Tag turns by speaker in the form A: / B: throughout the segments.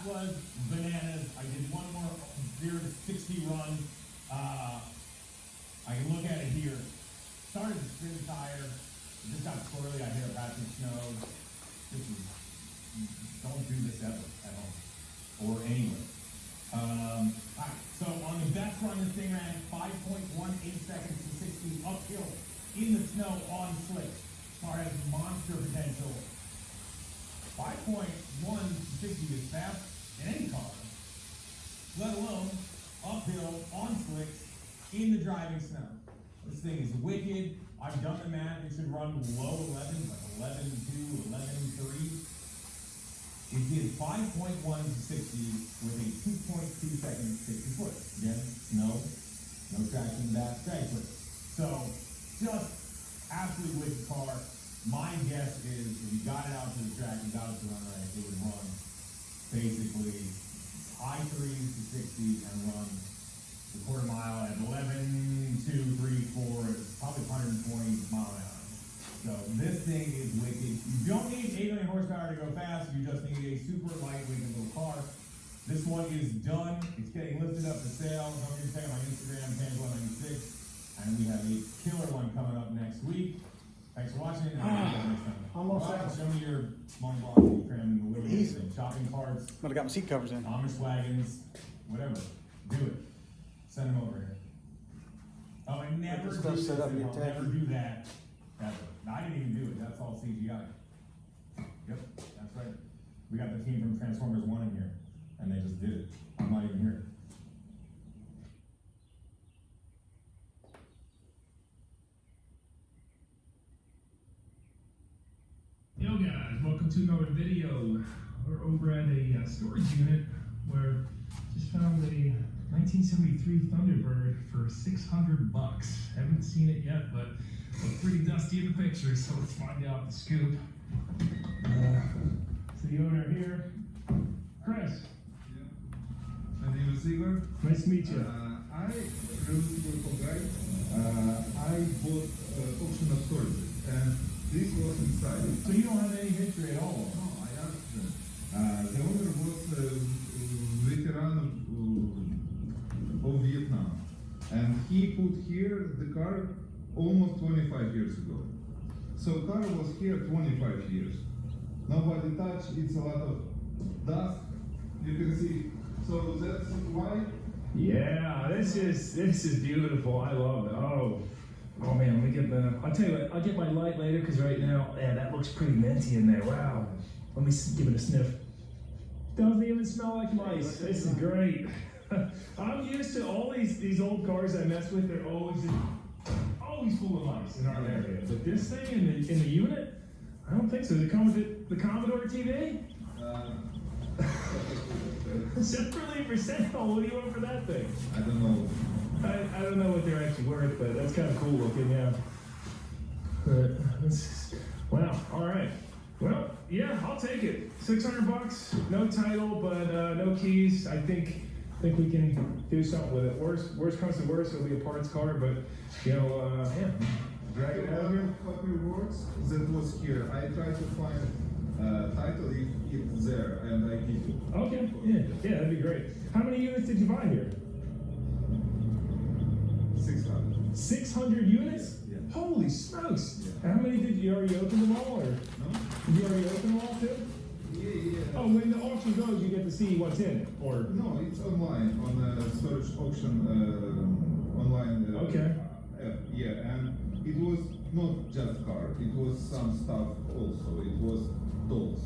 A: was bananas. I did one more 0 to 60 run. I can look at it here. Started to spin tire. It just got squirrely. I hit a patch of snow. Don't do this ever at home or anywhere. Alright, so on the best run, this thing ran 5.18 seconds to 60 uphill in the snow on slicks. Car has monster potential. 5.1 to 60 is fast in any car, let alone uphill on slicks in the driving snow. This thing is wicked. I've done the math. It should run low 11, like 11.2, 11.3. It did 5.1 to 60 with a 2.2 second 60 foot. Again, no traction back drag foot. So, just absolutely wicked car. My guess is if you got it out to the track and got it to run right, it would run basically high 3s to 60 and run the quarter mile at 11, 2, 3, 4, it's probably 120 mile an hour. So this thing is wicked. You don't need 800 horsepower to go fast, you just need a super lightweight little car. This one is done. It's getting listed up for sale. Don't forget to check out my Instagram, Pangela96. And we have a killer one coming up next week. Thanks for watching. And I'll see you next time.
B: Almost
A: Wow,
B: there.
A: show me your small block you crammed in the living room. Shopping carts,
B: But I got my seat covers in.
A: Amish wagons, whatever. Do it. Send them over here. Oh, and never
B: the
A: do
B: stuff
A: this
B: set up,
A: at
B: you
A: home.
B: attack
A: Never
B: it.
A: do that ever. I didn't even do it. That's all CGI. Yep, that's right. We got the team from Transformers 1 in here, and they just did it. I'm not even here.
C: Yo guys, welcome to another video. We're over at a storage unit where just found a 1973 Thunderbird for $600. Haven't seen it yet, but looked pretty dusty in the picture, so let's find out the scoop. It's the owner here, Chris.
D: My name is Igor.
C: Nice to meet you.
D: I responsible guy. I bought auction of storage, and this was inside.
A: So you don't have any history at all?
D: No, I asked them. The owner was a veteran of Vietnam, and he put here the car almost 25 years ago. So car was here 25 years. Nobody touched. It's a lot of dust. You can see. So that's why.
C: Yeah, this is beautiful. I love it. Oh man, let me get the. I'll tell you what. I'll get my light later because right now, yeah, that looks pretty minty in there. Wow. Let me give it a sniff. Doesn't even smell like mice. This is great. I'm used to all these old cars I mess with. They're always full of mice in our area. But this thing in the unit, I don't think so. Does it come with the Commodore TV? Separately for sale. What do you want for that thing?
D: I don't know.
C: I don't know what they're actually worth, but that's kind of cool looking, yeah. Wow, all right. Well, yeah, I'll take it. $600, no title, but no keys. I think we can do something with it. Worst comes to worst, it'll be a parts car, but yeah, drag it out of here.
D: Copy words that was here. I tried to find title if it's there, and I give you.
C: Okay, yeah, that'd be great. How many units did you buy here?
D: 600.
C: 600 units?
D: Yeah.
C: Holy smokes!
D: Yeah.
C: How many did you already open them all, or
D: No?
C: did you already open them all too?
D: Yeah.
C: Oh, when the auction goes, you get to see what's in it, or
D: No, it's online on a storage auction online
C: Okay.
D: app. Yeah, and it was not just car. It was some stuff also. It was dolls.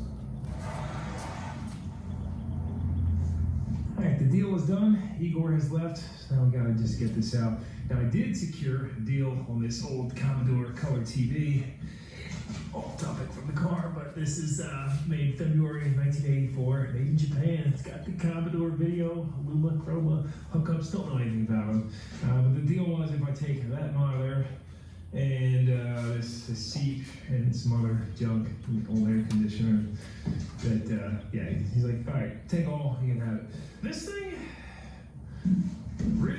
C: All right, the deal is done. Igor has left, so now we gotta just get this out. Now I did secure a deal on this old Commodore Color TV. Off topic from the car, but this is made February 1984, made in Japan. It's got the Commodore video, Luma, Chroma hookups. Don't know anything about them. But the deal was if I take that monitor and this seat and some other junk, old air conditioner, that yeah, he's like, all right, take all, you can have it. This thing,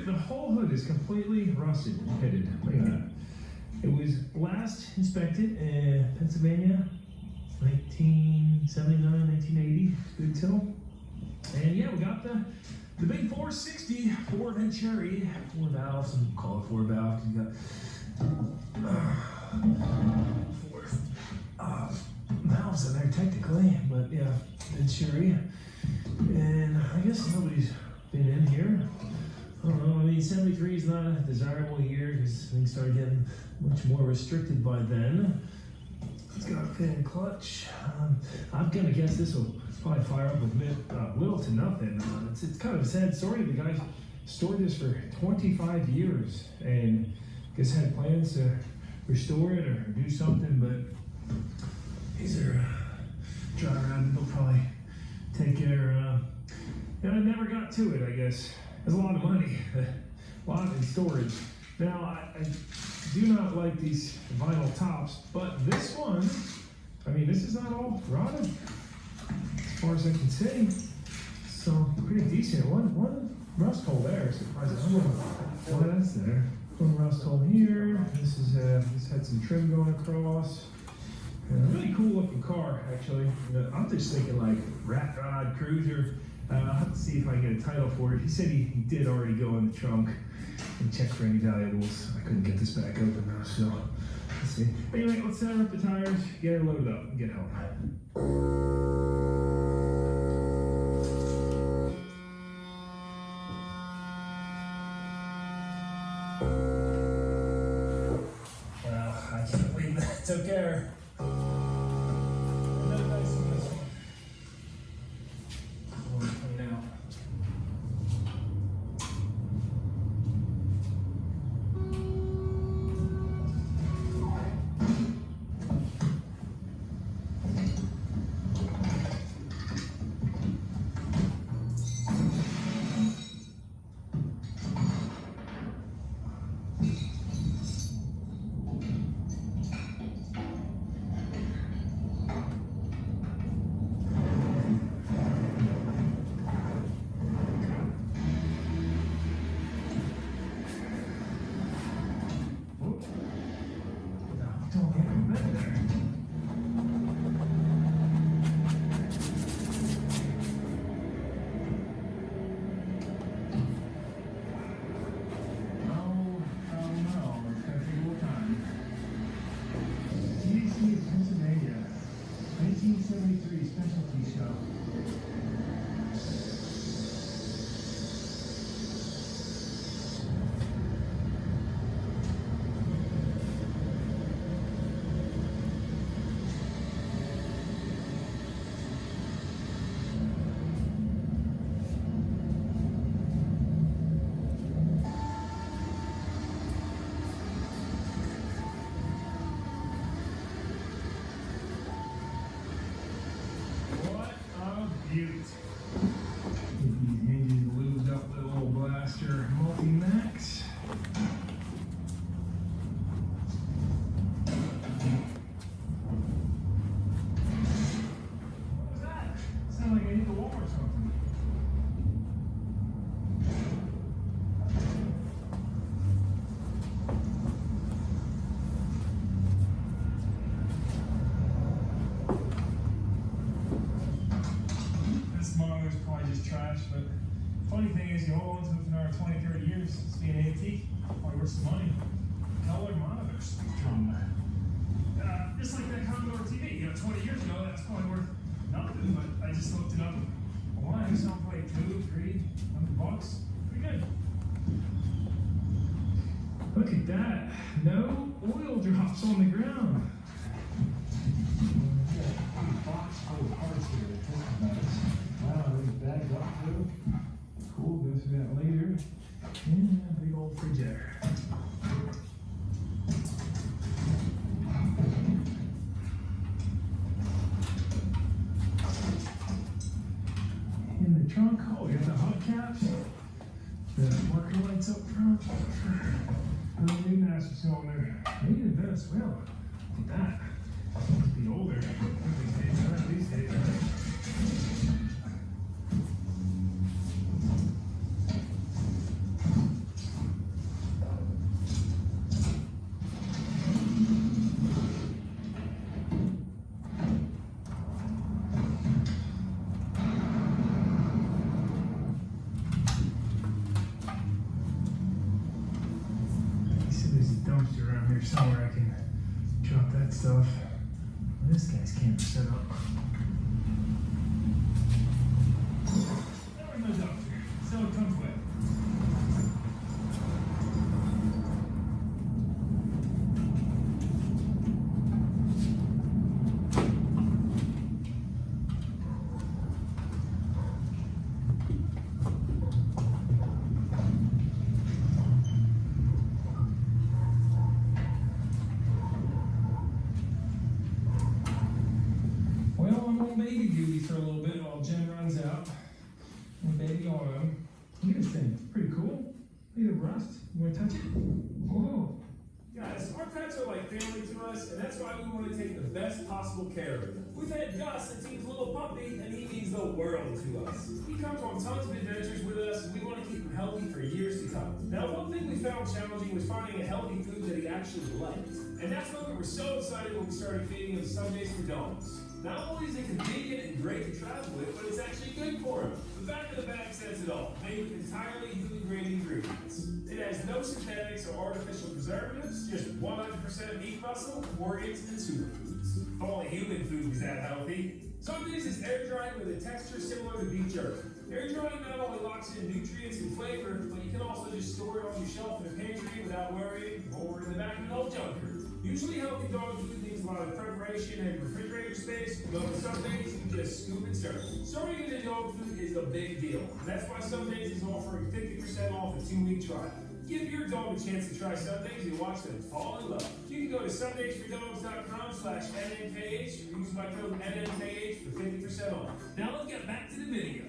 C: the whole hood is completely rusted and pitted. Look at that. It was last inspected in Pennsylvania, 1979, 1980. Good till. And yeah, we got the big 460 Ford Venturi, 4 valves, and we'll call it 4 valve. You got 4 valves in there technically, but yeah, Venturi. And I guess nobody's been in here. I don't know, I mean, 73 is not a desirable year because things started getting much more restricted by then. It's got a thin clutch. I'm gonna guess this will probably fire up with little to nothing. It's kind of a sad story. The guy stored this for 25 years and I guess had plans to restore it or do something, but these are drive around. They'll probably take care of. And I never got to it, I guess. There's a lot of money, a lot in storage. Now, I do not like these vinyl tops, but this one, I mean, this is not all rotted, as far as I can see. So, pretty decent. One rust hole there, surprisingly. I don't know why that's there. One rust hole here. This had some trim going across. Really cool looking car, actually. I'm just thinking like rat rod cruiser. I'll have to see if I can get a title for it. He said he did already go in the trunk and check for any valuables. I couldn't get this back open though, so let's see. Anyway, let's set up the tires, get her loaded up, and get home. Well, I can't believe that took care. Pennsylvania, 1973 specialty shop. Beaut. Get these engines lubed up with a little blaster multi-max. What was that? Sounded like I hit the wall or something. Modeler's probably just trash, but funny thing is you hold on to it for another 20, 30 years, it's being antique, probably worth some money. Color monitors from just like that Commodore TV, 20 years ago, that's probably worth nothing, but I just looked it up online, it's not like $200-300, pretty good. Look at that, no oil drops on the ground. Box full of parts here to talk about it. Wow, these bags up too. Cool, go through that later. And a big old Frigidaire. In the trunk, oh, we got the hubcaps. The marker lights up front. The new master cylinder. Made in Venezuela. Look at that. Must be older. These days, right? somewhere I can drop that stuff. This guy's camper set up. There was no dumpster, so it comes with. Well, I'm on baby duty for a little bit while Jen runs out. And baby auto. Look at this thing, it's pretty cool. Look at the rust. You wanna touch it? Whoa.
B: Guys, our pets are like family to us, and that's why we want to take the best possible care of them. We've had Gus since he was a little puppy, and he means the world to us. He comes on tons of adventures with us, and we want to keep him healthy for years to come. Now, one thing we found challenging was finding a healthy food that he actually liked. And that's why we were so excited when we started feeding him Sundays for Dogs. Not only is it convenient and great to travel with, but it's actually good for him. The back of the bag says it all, made with entirely food-grade ingredients. It has no synthetics or artificial preservatives, just 100% beef muscle, organs, and superfoods. If only human food was that healthy. Some days it's air-dried with a texture similar to beef jerky. Air-drying not only locks in nutrients and flavor, but you can also just store it on your shelf in a pantry without worrying, or in the back of an old junker. Usually healthy dog food needs a lot of preparation and refrigerator space, but with some days you just scoop and serve. Storing into dog food is a big deal. That's why Some Days is offering 50% off a 2-week trial. Give your dog a chance to try Some Days and watch them fall in love. You can go to somedaysfordogs.com/NNKH or use my code NNKH for 50% off. Now let's get back to the video.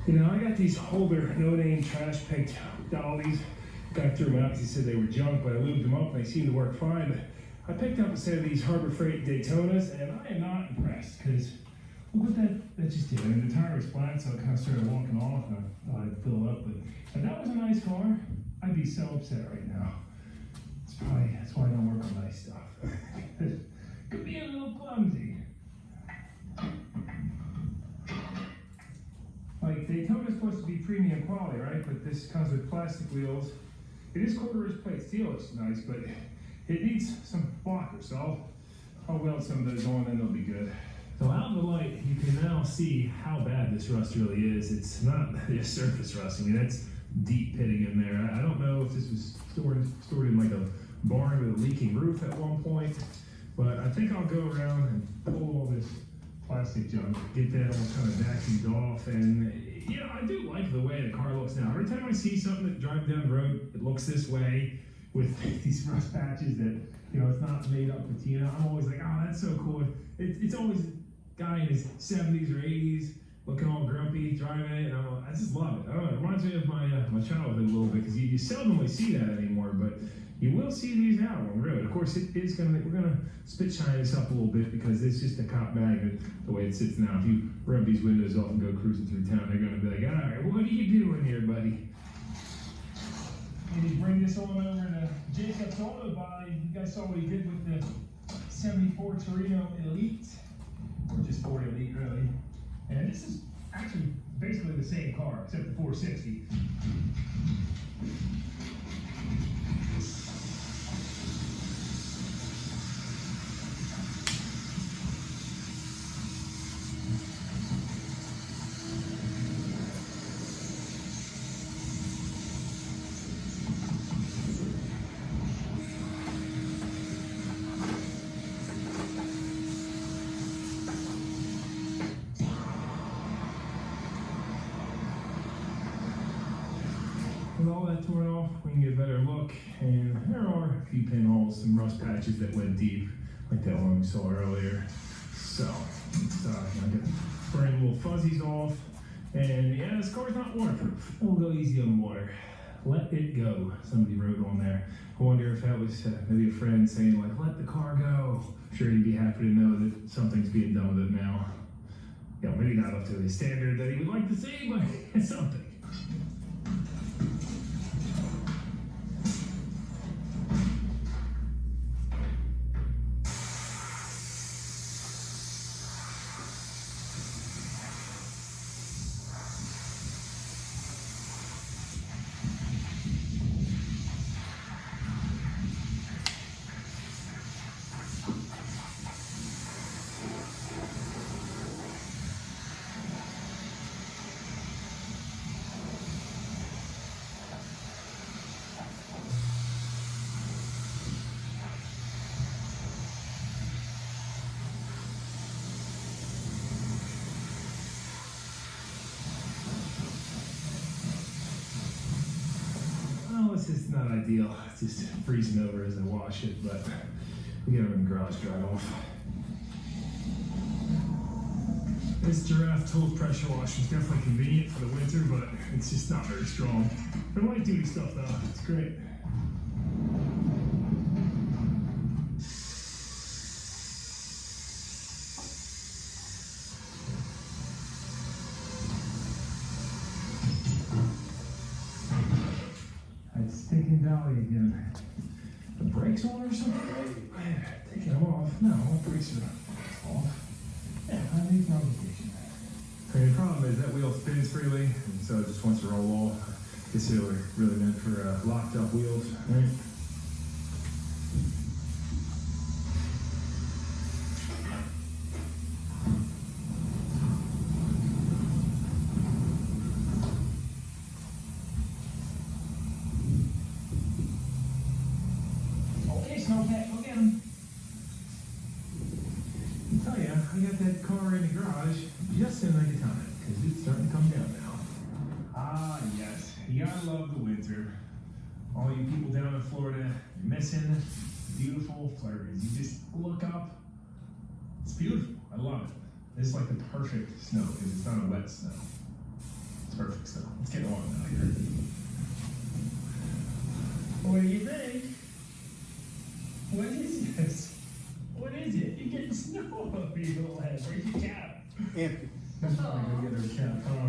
C: You know, I got these older, no-name, trash-picked dollies. Guy threw them out because he said they were junk, but I lubed them up and they seemed to work fine. But I picked up a set of these Harbor Freight Daytonas, and I am not impressed because look what that just did. I mean, the tire was flat, so it kind of started walking off, and I thought I'd fill it up. But if that was a nice car, I'd be so upset right now. That's why I don't work on nice stuff. Could be a little clumsy. Like, Daytona's supposed to be premium quality, right? But this comes with plastic wheels. It is quarter-inch plate steel, it's nice, but it needs some blockers, so I'll weld some of those on and they'll be good. So out in the light, you can now see how bad this rust really is. It's not just surface rust. I mean, that's deep pitting in there. I don't know if this was stored in like a barn with a leaking roof at one point, but I think I'll go around and pull all this plastic junk, get that all kind of vacuumed off, and you know, I do like the way the car looks now. Every time I see something that drives down the road, it looks this way with these rust patches that, you know, it's not made up patina. I'm always like, oh, that's so cool. It's always a guy in his 70s or 80s looking all grumpy, driving it, and I just love it. I don't know, it reminds me of my childhood a little bit, because you seldomly see that anymore, but you will see these out on the road. Of course, we're gonna spit shine this up a little bit because it's just a cop bag the way it sits now. If you rub these windows off and go cruising through town, they're gonna be like, all right, what are you doing here, buddy? And you bring this on over to Jacob's Auto Body. You guys saw what he did with the 74 Torino Elite, or just Ford Elite, really. And this is actually basically the same car, except the 460. with all that torn off, we can get a better look, and there are a few pinholes, some rust patches that went deep, like that one we saw earlier. So, let's get burning little fuzzies off, and yeah, this car's not waterproof. We'll go easy on the water. Let it go, somebody wrote on there. I wonder if that was maybe a friend saying like, let the car go. I'm sure he'd be happy to know that something's being done with it now. You know, maybe not up to the standard that he would like to see, but it's something. This is not ideal. It's just freezing over as I wash it, but we got it in the garage dry off. This Giraffe Tools pressure wash is definitely convenient for the winter, but it's just not very strong. For light duty stuff though, it's great. Stinking Dolly again. The brakes on or something? Taking them off. No, the brakes are off. Yeah, I need no vacation. Okay, the problem is that wheel spins freely, and so it just wants to roll off. This is really meant for locked up wheels, right? Snowcat, go get him. I tell ya, I got that car in the garage just in the nick of time, because it's starting to come down now. Ah, yes, you gotta love the winter. All you people down in Florida, missing beautiful flurries. You just look up, it's beautiful, I love it. This is like the perfect snow, because it's not a wet snow. It's perfect snow. Let's get on out here. What do you think? What is this? What is it? You're getting snow over your little head. Where's your cap?
E: Empty.
C: Let's probably go get her cap on.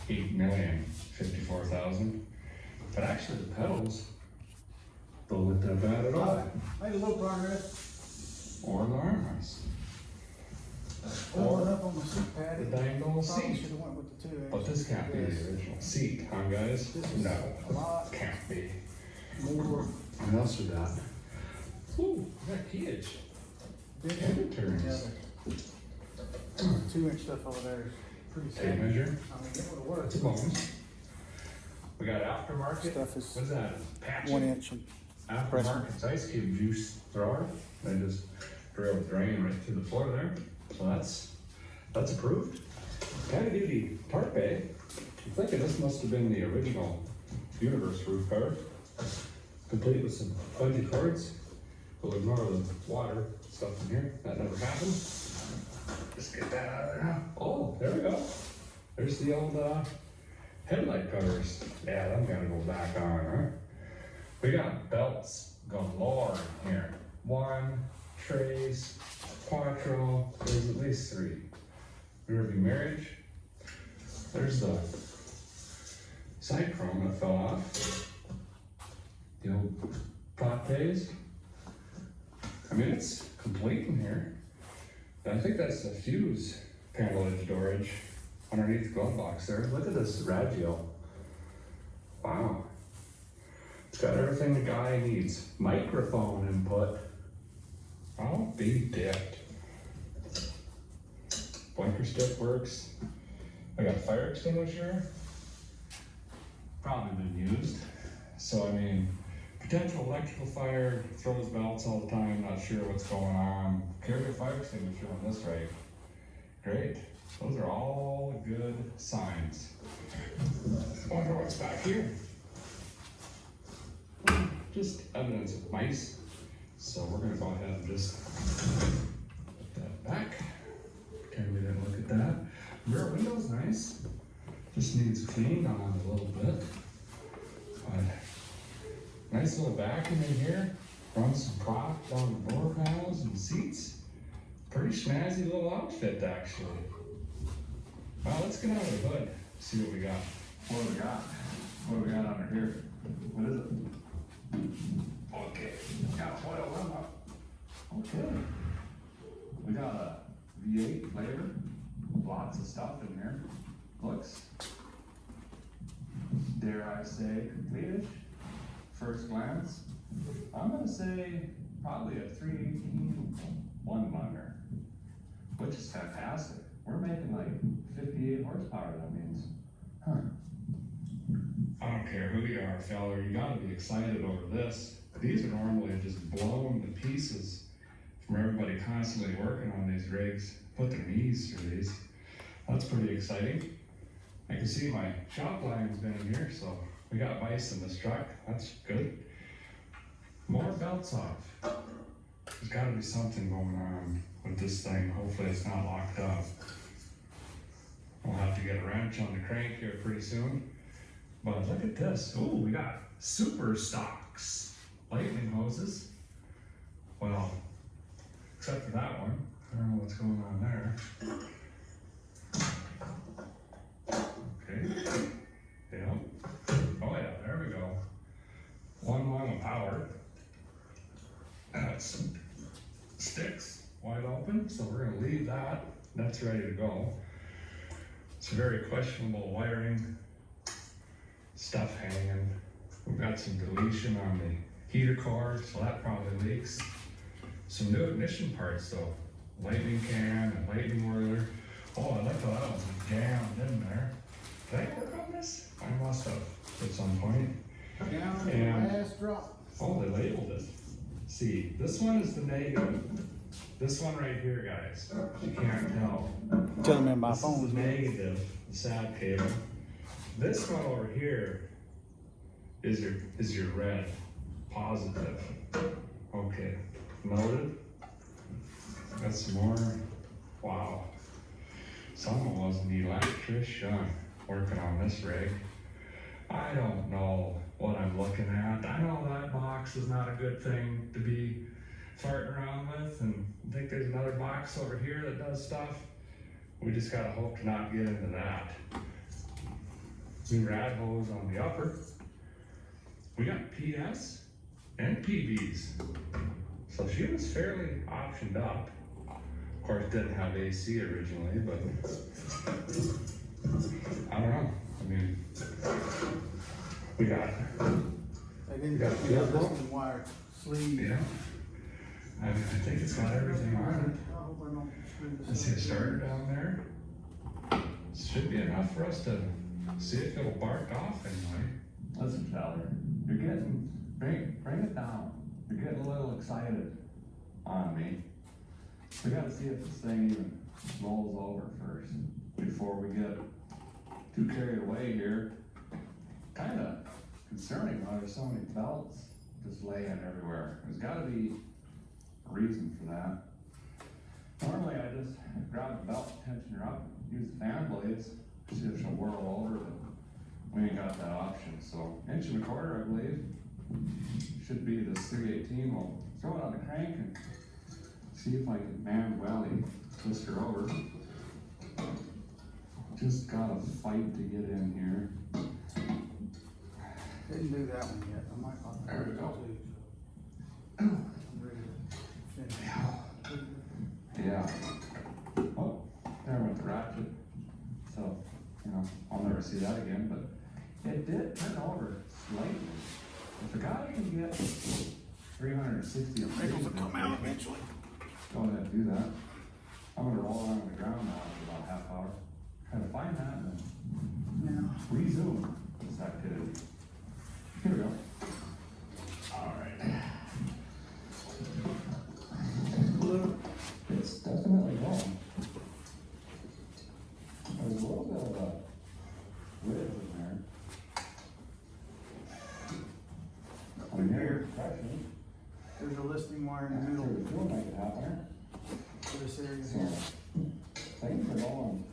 F: 8,054,000. But actually the pedals don't look that bad at all.
E: Made a little progress.
F: Or the armrest.
E: Pulling up on my seat pad.
F: The dang old
E: Probably
F: seat.
E: should have went with the 2
F: But this can't be the original seat, huh guys?
E: This is
F: No,
E: a lot
F: can't be.
E: more
F: What else we got? Ooh, we got keyage.
E: big
F: Head turns.
E: 2-inch stuff over there is pretty
F: Tape
E: sad.
F: measure.
E: I mean, it would work.
F: That's a bonus. We got aftermarket.
E: Stuff is
F: What is that? Patch.
E: 1 inch. And
F: Aftermarket's ice cube juice thrower. They just drill a drain right through the floor there. So that's approved. Heavy duty tarp bay. I'm thinking this must have been the original Universe roof cover. Complete with some bungee cords. We'll ignore the water stuff in here. That never happened. Just get that out of there now. Oh, there we go. There's the old headlight covers. Yeah, them gotta go back on, huh? We got belts galore in here. 1, trays, quattro, there's at least 3. Rear view marriage. There's the side chrome that fell off. The old pot bays. I mean, it's complete in here. And I think that's the fuse panel edge storage underneath the glove box there. Look at this Radgio. Wow. It's got everything the guy needs. Microphone input. I'll be dipped. Blinker stick works. I got a fire extinguisher. Probably been used. So I mean, Potential electrical fire, throws belts all the time, not sure what's going on. Carry a fire extinguisher on this right. Great. Those are all good signs. Wonder what's back here. Just evidence of mice. So we're gonna go ahead and just put that back. Pretend we didn't look at that. Rear window's nice. Just needs cleaned on a little bit. But nice little vacuum in here. Run some prop down the door panels and seats. Pretty snazzy little outfit actually. Well, let's get out of the hood, see what we got.
G: What do we got? What do we got under here? What is it?
F: Okay, got a foil one up.
G: Okay. We got a V8 flavor. Lots of stuff in here. Looks, dare I say, complete-ish. First glance, I'm gonna say probably a 318 one liter, which is fantastic. We're making like 58 horsepower, that means. Huh.
F: I don't care who you are, fella, you gotta be excited over this. These are normally just blown to pieces from everybody constantly working on these rigs, put their knees through these. That's pretty exciting. I can see my shop line's been in here, so we got mice in this truck, that's good. More belts off. There's gotta be something going on with this thing, hopefully it's not locked up. We'll have to get a wrench on the crank here pretty soon. But look at this, ooh, we got super stocks, lightning hoses. Well, except for that one, I don't know what's going on there. Okay, yeah, oh yeah, there we go. One lung of power. Some sticks wide open, so we're gonna leave that. That's ready to go. It's very questionable wiring, stuff hanging. We've got some deletion on the heater core, so that probably leaks. Some new ignition parts though. Lightning can and lightning whirler. Oh, I like how that was jammed in there. Did I work on this? I must have at some point.
E: Down to
F: And-
E: the last drop.
F: Oh, they labeled it. See, this one is the negative. This one right here, guys, you can't tell.
E: Tell me my
F: This is the negative, the sad cable. This one over here is your red, positive. Okay, noted. Got some more. Wow. Someone was an electrician working on this rig. I don't know what I'm looking at. I know that box is not a good thing to be farting around with, and I think there's another box over here that does stuff. We just gotta hope to not get into that. New rad hose on the upper. We got PS and PBs. So she was fairly optioned up. Of course, didn't have AC originally, but I don't know. I mean, we got,
E: They didn't
F: got
E: got
F: a
E: the
F: field book?
E: listing wire sleeve.
F: yeah. I think it's got everything on it.
E: I hope I don't screw this
F: Let's see a
E: up.
F: starter down there. Should be enough for us to see if it'll bark off anyway.
G: Listen, fella, you're getting, bring it down. You're getting a little excited on me. We gotta see if this thing even rolls over first, before we get too carried away here. Kinda concerning why there's so many belts just laying everywhere. There's gotta be a reason for that. Normally I just grab the belt, tension her up, use the fan blades, see if she'll whirl over, but we ain't got that option, so 1.25 I believe. Should be this 318, we'll throw it on the crank and see if I can manually twist her over. Just gotta fight to get in here.
E: Didn't do that one yet. I might.
G: There we go.
E: I'm ready to finish.
G: Yeah. Oh, there went the ratchet. So, I'll never see that again, but it did turn over slightly. If a guy can get 360
E: Pickles will come out eventually.
G: go ahead and do that. I'm gonna roll around on the ground now for about a half hour. Try to find that and then
E: Yeah.
G: resume this activity. Here we go.
E: listing wire in the
G: Sure,
E: middle
G: the fuel make it happen.
E: for this area
G: So,
E: here.
G: things are going,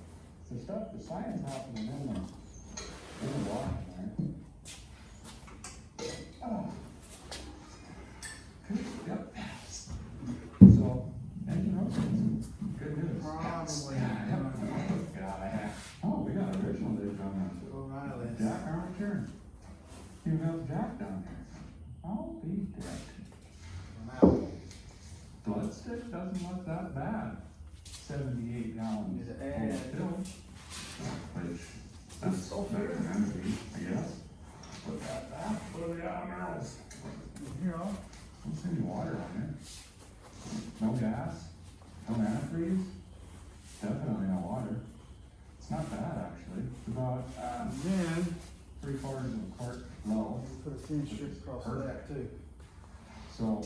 G: the stuff, the science happening in the water there. Oh. Yep. So, engine room, good news.
E: Probably.
G: Yeah. Oh, we got original dudes on
E: O'Reilly.
G: the Jack armature. You got Jack down here. I'll be dead.
E: I'm out.
G: Blood stick doesn't look that bad. 78 gallons.
E: Need to add.
G: Filled. Which, that's better than energy, I guess. Look at that. What do we got on ours?
E: Here, I'll.
G: Don't see any water on here. No gas. No antifreeze. Definitely no water. It's not bad actually. It's about
E: Then,
G: 3/4 of a quart low.
E: put a thin strip across the back too.
G: So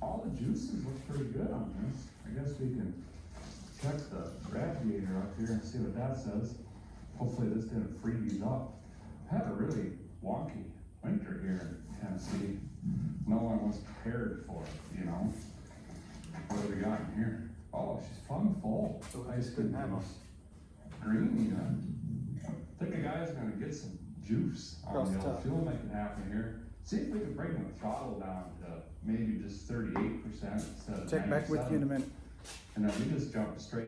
G: all the juices look pretty good on this. I guess we can check the radiator up here and see what that says. Hopefully this didn't freeze up. I had a really wonky winter here in Tennessee. No one was prepared for it, you know? What do we got in here? Oh, she's plumb full.
E: So we
G: Ice
E: just couldn't have
G: cream. Green even. I think the guy's gonna get some juice on
E: Across
G: the
E: the
G: old
E: top.
G: fuel, make it happen here. See if we can bring the throttle down to maybe just 38% instead of
E: Check back with you in a
G: 97.
E: minute.
G: And then we just jump straight